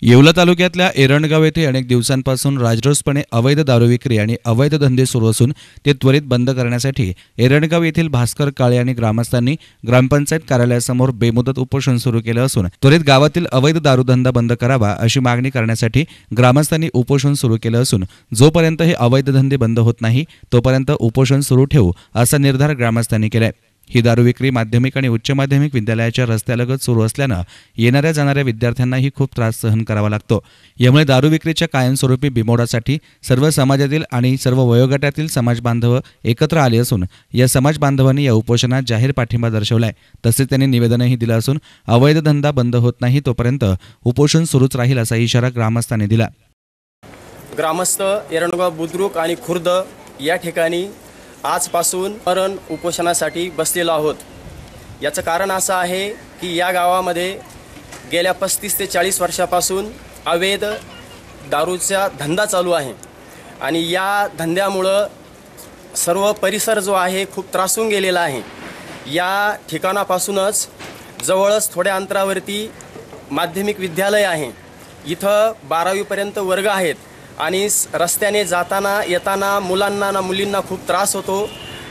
येवला तालुक्यातल्या एरणगाव येथे अनेक दिवसांपासून राजरोसपणे अवैध दारू विक्री आणि अवैध धंदे सुरू असून ते त्वरित बंद करण्यासाठी एरणगाव येथील भास्कर काळे आणि ग्रामस्थांनी ग्रामपंचायत कार्यालयासमोर बेमुदत उपोषण सुरू केलं असून त्वरित गावातील अवैध दारूधंदा बंद करावा अशी मागणी करण्यासाठी ग्रामस्थांनी उपोषण सुरू केलं असून जोपर्यंत हे अवैध धंदे बंद होत नाही तोपर्यंत उपोषण सुरू ठेवू असा निर्धार ग्रामस्थांनी केलाय। ही दारू विक्री माध्यमिक आणि उच्च माध्यमिक विद्यालयाच्या रस्त्यालगत सुरू असल्यानं येणाऱ्या जाणाऱ्या विद्यार्थ्यांनाही खूप त्रास सहन करावा लागतो। यामुळे दारू विक्रीच्या कायमस्वरूपी बिमोडासाठी सर्व समाजातील आणि सर्व वयोगटातील समाज बांधव एकत्र आले असून या समाज बांधवांनी या उपोषणात जाहीर पाठिंबा दर्शवलाय। तसेच त्यांनी निवेदनही दिलं असून अवैध धंदा बंद होत नाही तोपर्यंत उपोषण सुरूच राहील असा इशारा ग्रामस्थांनी दिला। ग्रामस्थ एरणगाव बुद्रुक आणि खुर्द या ठिकाणी आजपासून मरण उपोषणासाठी बसलेलो आहोत। याचं कारण असं आहे की या गावामध्ये गेल्या 35 ते 40 वर्षापासून अवैध दारूचा धंदा चालू आहे आणि या धंद्यामुळं सर्व परिसर जो आहे खूप त्रासून गेलेला आहे। या ठिकाणापासूनच जवळच थोड्या अंतरावरती माध्यमिक विद्यालय आहे। इथं 12वी पर्यंत वर्ग आहेत आणि रस्त्याने जाताना येताना मुलांना ना मुलींना खूप त्रास होतो।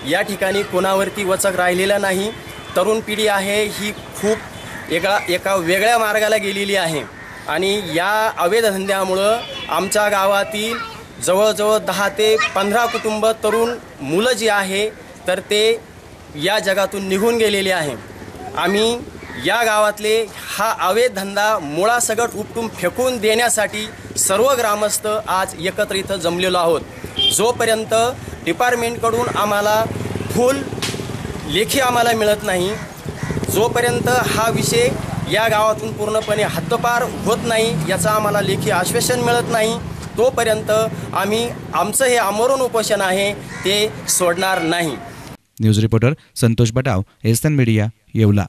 या ठिकाणी कोणावरती वचक राहिलेला नाही। तरुण पिढी आहे ही खूप एका वेगळ्या मार्गाला गेलेली आहे आणि या अवैध धंद्यामुळं आमच्या गावातील जवळजवळ 10 ते 15 कुटुंब तरुण मुलं जी आहे तर ते या जगातून निघून गेलेले आहे। आम्ही या गावातले हा अवैध धंदा मुळासकट उपटून फेकून देण्यासाठी सर्व ग्रामस्थ आज एकत्र इथं जमलेलो आहोत। जोपर्यंत डिपार्टमेंटकडून आम्हाला फुल लेखी आम्हाला मिळत नाही, जोपर्यंत हा विषय या गावातून पूर्णपणे हद्दपार होत नाही, याचा आम्हाला लेखी आश्वासन मिळत नाही, तोपर्यंत आम्ही आमचं हे आमरण उपोषण आहे ते सोडणार नाही। न्यूज रिपोर्टर संतोष बटाव, एसन मीडिया, येवला।